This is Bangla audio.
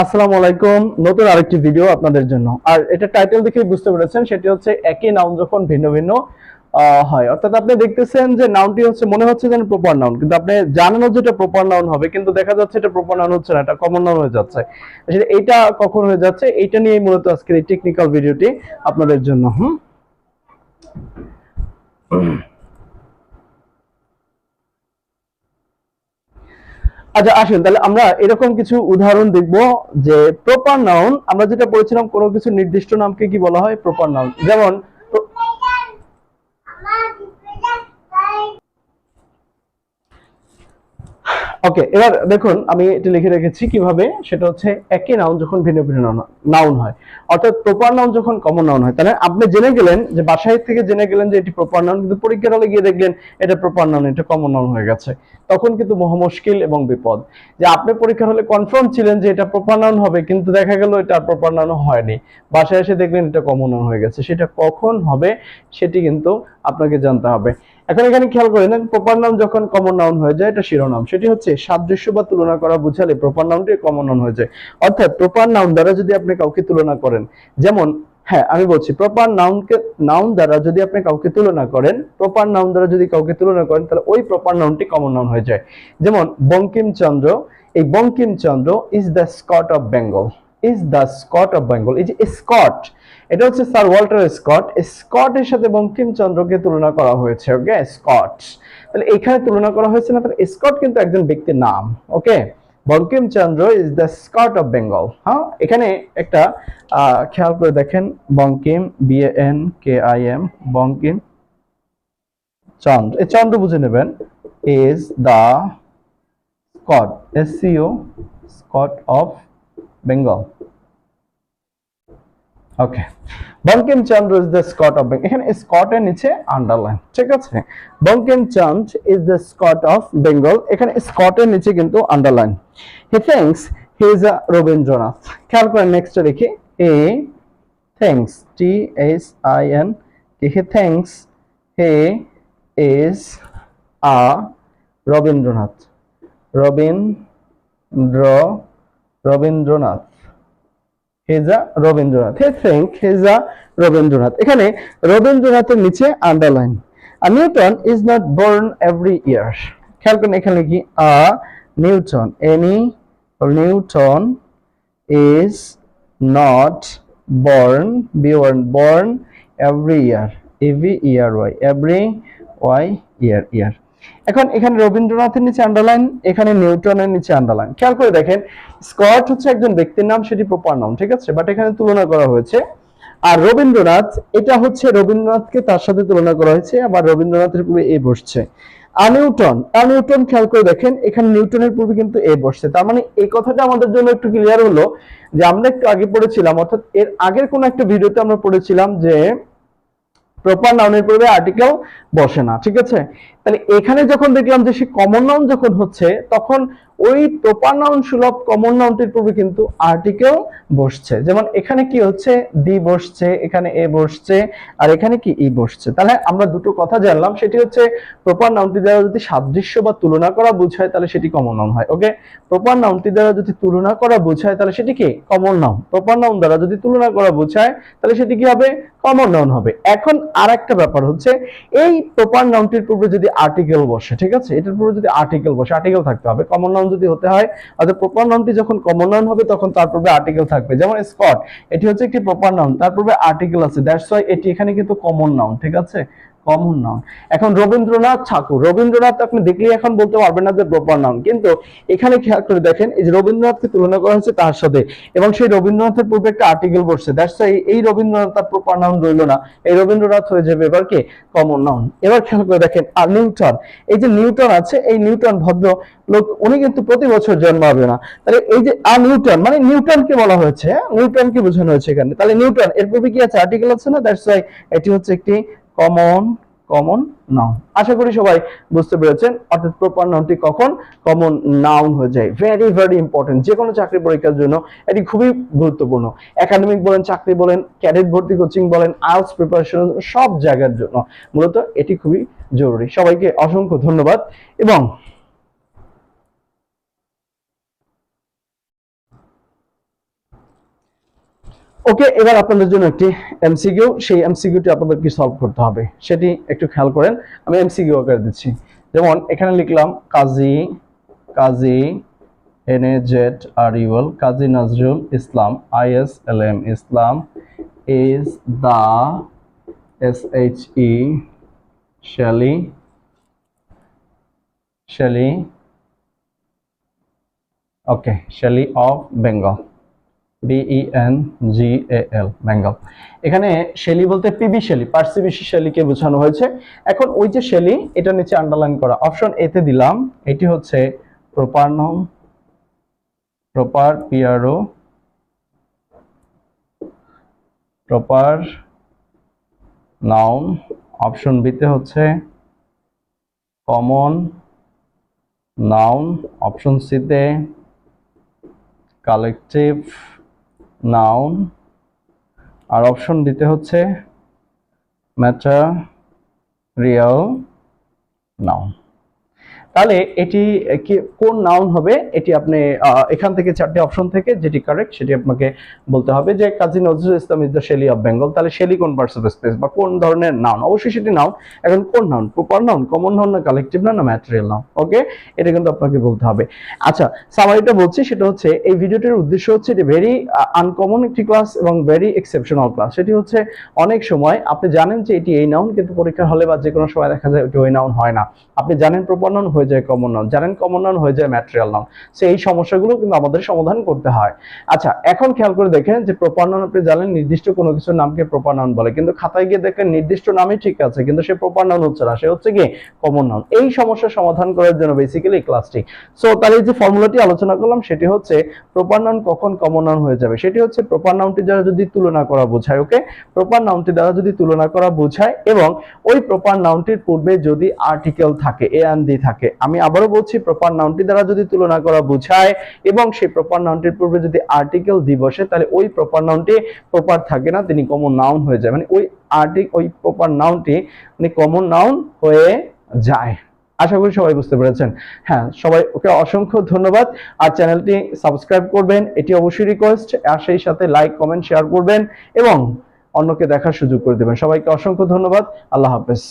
আসসালামু আলাইকুম। নতুন আরেকটি ভিডিও আপনাদের জন্য। আর এটা টাইটেল দেখে বুঝতে পেরেছেন, সেটি হচ্ছে একই নাউন যখন ভিন্ন ভিন্ন হয়। অর্থাৎ আপনি দেখতেছেন যে নাউনটি হচ্ছে মনে হচ্ছে যেন প্রপার নাউন, কিন্তু আপনি জানেন যে এটা প্রপার নাউন হবে, কিন্তু দেখা যাচ্ছে এটা প্রপার নাউন হচ্ছে না, এটা কমন নাউন হয়ে যাচ্ছে। আসলে এটা কখন হয়ে যাচ্ছে, এটা নিয়ে মূলত আজকের এই টেকনিক্যাল ভিডিওটি আপনাদের জন্য। আচ্ছা, আসেন তাহলে আমরা এরকম কিছু উদাহরণ দেখব যে প্রপার নাউন, আমরা যেটা পড়েছিলাম কোনো কিছু নির্দিষ্ট নামকে কি বলা হয়, প্রপার নাউন। যেমন ওকে, এবার দেখুন আমি এটা লিখে রেখেছি কিভাবে, সেটা হচ্ছে একই নাউন যখন ভিন্ন ভিন্ন নাউন হয়, অর্থাৎ প্রপার নাউন যখন কমন নাউন হয়। তাহলে আপনি জেনে গেলেন যে বাসায় থেকে জেনে গেলেন যে এটি প্রপার নাউন, কিন্তু পরীক্ষার হলে গিয়ে দেখলেন এটা প্রপার নাউন, এটা কমন নাউন হয়ে গেছে। তখন কিন্তু মহা মুশকিল এবং বিপদ। যে আপনি পরীক্ষার হলে কনফার্ম ছিলেন যে এটা প্রপার নাউন হবে, কিন্তু দেখা গেল এটা প্রপার নাউন হয়নি, বাসায় এসে দেখলেন এটা কমন নাউন হয়ে গেছে। সেটা কখন হবে সেটি কিন্তু আপনাকে জানতে হবে। এখন এখানে খেয়াল করেন, প্রপার নাউন যখন কমন নাউন হয়ে যায়, এটা শিরোনাম, সেটি হচ্ছে সাদৃশ্য বা তুলনা করা বুঝালে প্রপার নাউনটি কমন নাউন হয়ে যায়। অর্থাৎ প্রপার নাউন দ্বারা যদি আপনি কাউকে তুলনা করেন, যেমন হ্যাঁ আমি বলছি প্রপার নাউন দ্বারা যদি আপনি কাউকে তুলনা করেন, প্রপার নাউন দ্বারা যদি কাউকে তুলনা করেন, তাহলে ওই প্রপার নাউনটি কমন নাউন হয়ে যায়। যেমন বঙ্কিমচন্দ্র, এই Bankimchandra is the Scott of Bengal, is the Scott of Bengal. এই যে স্কট, এটা হচ্ছে স্যার ওয়াল্টার স্কট, স্কটের সাথে বঙ্কিমচন্দ্রকে তুলনা করা হয়েছে। ওকে, স্কট, তাহলে এখানে তুলনা করা হয়েছে না, তাহলে স্কট কিন্তু একজন ব্যক্তির নাম। Okay, Bankimchandra is the Scott of Bengal. হ্যাঁ, এখানে একটা খেয়াল করে দেখেন, বঙ্কিম BANKIM, বঙ্কিম চন্দ্র, এই চন্দ্র বুঝে নেবেন, is the Scott SCO Scott of Bengal. Okay, Bankimchandra is the Scott of Bengal, এখানে স্কটের নিচে আন্ডারলাইন, ঠিক আছে। Bankimchandra is the Scott of Bengal, এখানে স্কটের নিচে কিন্তু underline. He thinks he is a Rabindranath. খেয়াল করেন নেক্সটে লিখি, he thinks THIN, he thinks he is a Rabindranath, Rabindranath, Rabindranath, he think he is a Rabindranath, এখানে রবীন্দ্রনাথের নিচে underline. A Newton is not born every year. খেয়াল করেন এখানে লিখি, a Newton, Newton is not born, born every year, every year. এখন এখানে রবীন্দ্রনাথের নিচে আন্ডারলাইন, এখানে নিউটনের নিচে আন্ডারলাইন। খেয়াল করে দেখেন, স্কট হচ্ছে একজন ব্যক্তির নাম, সেটি প্রপার নাউন, ঠিক আছে, বাট এখানে তুলনা করা হয়েছে। আর রবীন্দ্রনাথ, এটা হচ্ছে রবীন্দ্রনাথকে তার সাথে তুলনা করা হয়েছে, আবার রবীন্দ্রনাথের পূর্বে এ বসছে। নিউটন খেয়াল করে দেখেন, এখানে নিউটনের পূর্বে কিন্তু এ বসছে। তার মানে এই কথাটা আমাদের জন্য একটু ক্লিয়ার হলো যে আমরা একটু আগে পড়েছিলাম, অর্থাৎ এর আগের কোন একটা ভিডিওতে আমরা পড়েছিলাম যে প্রপার নাউনের পূর্বে আর্টিকেল বসে না, ঠিক আছে। তাহলে এখানে যখন দেখলাম যে সে কমন নাউন যখন হচ্ছে, তখন ওই প্রপার নাউন সুলভ কমন নাউনটির পূর্বে কিন্তু আর্টিকেল বসছে। যেমন এখানে কি হচ্ছে, দি বসছে, এখানে এ বসছে, আর এখানে কি ই বসছে। তাহলে আমরা দুটো কথা জানলাম, সেটি হচ্ছে প্রপার নাউনটি দ্বারা যদি সাদৃশ্য বা তুলনা করা বোঝায়, তাহলে সেটি কমন নাউন হয়। ওকে, প্রপার নাউনটি দ্বারা যদি তুলনা করা বোঝায়, তাহলে সেটি কি কমন নাউন। প্রপার নাউন দ্বারা যদি তুলনা করা বোঝায়, তাহলে সেটি কি হবে, কমন নাউন হবে। এখন আরেকটা ব্যাপার হচ্ছে, এই প্রপার নাউনটির পূর্বে যদি আর্টিকেল বসে, ঠিক আছে, এটার পূর্বে যদি আর্টিকেল বসে, আর্টিকেল থাকতে হবে। কমন নাউন যদি হতে হয়, অর্থাৎ প্রপার নাউনটি যখন কমন নাউন হবে, তখন তার পূর্বে আর্টিকেল থাকবে। যেমন স্কট, এটি হচ্ছে একটি প্রপার নাউন, তার পূর্বে আর্টিকেল আছে, দ্যাটস ওয়াই এটি এখানে কিন্তু কমন নাউন, ঠিক আছে, কমন নাউন। এখন রবীন্দ্রনাথ ঠাকুর, রবীন্দ্রনাথ আপনি দেখলেই এখন বলতে পারবেন না যে প্রপার নাউন, কিন্তু এখানে খেয়াল করে দেখেন, এই যে রবীন্দ্রনাথকে তুলনা করা হয়েছে তার সাথে, এবং সেই রবীন্দ্রনাথের পূর্বে একটা আর্টিকেল বসছে, দ্যাটস ওয়াই এই রবীন্দ্রনাথ তার প্রপার নাউন রইল না, এই রবীন্দ্রনাথ হয়ে যাবে এবার কি কমন নাউন। এবার খেয়াল করে দেখেন, আর নিউটন, এই যে নিউটন আছে, এই নিউটন ভদ্র লোক, উনি কিন্তু প্রতি বছর জন্মাবে না। তাহলে এই যে আর নিউটন, মানে নিউটনকে বলা হয়েছে, নিউটনকে বোঝানো হয়েছে এখানে। তাহলে নিউটন এর পূর্বে কি আছে, আর্টিকেল আছে না, দ্যাটস ওয়াই এটি হচ্ছে একটি কমন নাউন। আশা করি সবাই বুঝতে পেরেছেন, অর্থাৎ প্রপার নাউনটি কখন কমন নাউন হয়ে যায়। ভেরি ভেরি ইম্পর্টেন্ট, যে কোনো চাকরি পরীক্ষার জন্য এটি খুবই গুরুত্বপূর্ণ। একাডেমিক বলেন, চাকরি বলেন, ক্যাডেট ভর্তি কোচিং বলেন, আইএলটিএস প্রিপারেশন, সব জায়গার জন্য মূলত এটি খুবই জরুরি। সবাইকে অসংখ্য ধন্যবাদ। এবং ওকে, এবার আপনাদের জন্য একটি এমসিকিউ, সেই এমসিকিউটি আপনাদেরকে সলভ করতে হবে, সেটি একটু খেয়াল করেন। আমি এমসিকিউ আকারে দিচ্ছি। যেমন এখানে লিখলাম কাজী, কাজী NAZRUL, Kazi Nazrul Islam, ISLM Islam, is the SHE Shelley, Shelley, okay, Shelley of Bengal, BENGAL, Bengal. এখানে শেলি বলতে পিবি শেলি, পার্সিবিসি শেলিকে বোঝানো হয়েছে। এখন ওই যে শেলি, এটা নিচে আন্ডারলাইন করা, অপশন এ তে দিলাম, এটি হচ্ছে proper noun, proper PRO, proper noun. Option B তে হচ্ছে কমন নাউন, অপশন সি তে কালেকটিভ নাউন, আর অপশন দিতে হচ্ছে ম্যাটেরিয়াল নাউন। তাহলে এটি কোন নাউন হবে, এটি আপনি এখান থেকে চারটি অপশন থেকে যেটি কারেক্ট সেটি আপনাকে বলতে হবে। যে Kazi Nazrul Islam is the Shelley of Bengal, তাহলে শেলি কোন পার্টস অফ স্পেস বা কোন ধরনের নাউন, অবশ্যই সেটি নাউন। এখন কোন noun, proper noun, common noun, না কালেকটিভ নাউন, না ম্যাটেরিয়াল নাউন, ওকে, এটা কিন্তু আপনাকে বলতে হবে। আচ্ছা, সামারিটা বলছি, সেটা হচ্ছে এই ভিডিওটির উদ্দেশ্য হচ্ছে এটি ভেরি আনকমন একটি ক্লাস এবং ভেরি এক্সেপশনাল ক্লাস। সেটি হচ্ছে অনেক সময় আপনি জানেন যে এটি এই নাউন, কিন্তু পরীক্ষার হলে বা যে কোনো সময় দেখা যায় এটি ওই নাউন হয় না। আপনি জানেন প্রপার নাউন হয়ে যায় কমন নাউন, জানেন কমন নাউন হয়ে যায় ম্যাটেরিয়াল নাউন। সো এই সমস্যাগুলো কিন্তু আমাদের সমাধান করতে হয়। আচ্ছা, এখন খেয়াল করে দেখেন যে প্রপার নাউন আপনি জানেন নির্দিষ্ট কোনো কিছুর নামকে প্রপার নাউন বলে, কিন্তু খাতায় গিয়ে দেখেন নির্দিষ্ট নামই ঠিক আছে, কিন্তু সে প্রপার নাউন হচ্ছে না, সে হচ্ছে কি কমন নাউন। এই সমস্যার সমাধান করার জন্য বেসিক্যালি এই ক্লাসটি। সো তাহলে এই যে ফর্মুলাটি আলোচনা করলাম সেটি হচ্ছে প্রপার নাউন কখন কমন নাউন হয়ে যাবে, সেটি হচ্ছে প্রপার নাউনটি দ্বারা যদি তুলনা করা বোঝায়, ওকে, প্রপার নাউনটি দ্বারা যদি তুলনা করা বোঝায় এবং ওই প্রপার নাউনটির পূর্বে যদি আর্টিকেল থাকে, এ এন্ড দি থাকে। আমি আবারও বলছি, প্রপার নাউনটি দ্বারা যদি তুলনা করা বোঝায় এবং সেই প্রপার নাউনটির পূর্বে যদি আর্টিকেল দি বসে, তাহলে ওই প্রপার নাউনটি প্রপার থাকে না, তিনি কমন নাউন হয়ে যায়। মানে ওই প্রপার নাউনটি মানে কমন নাউন হয়ে যায়। আশা করি সবাই বুঝতে পেরেছেন। হ্যাঁ, সবাই ওকে অসংখ্য ধন্যবাদ। আর চ্যানেলটি সাবস্ক্রাইব করবেন, এটি অবশ্যই রিকোয়েস্ট। আর সেই সাথে লাইক, কমেন্ট, শেয়ার করবেন এবং অন্যকে দেখার সুযোগ করে দেবেন। সবাইকে অসংখ্য ধন্যবাদ। আল্লাহ হাফেজ।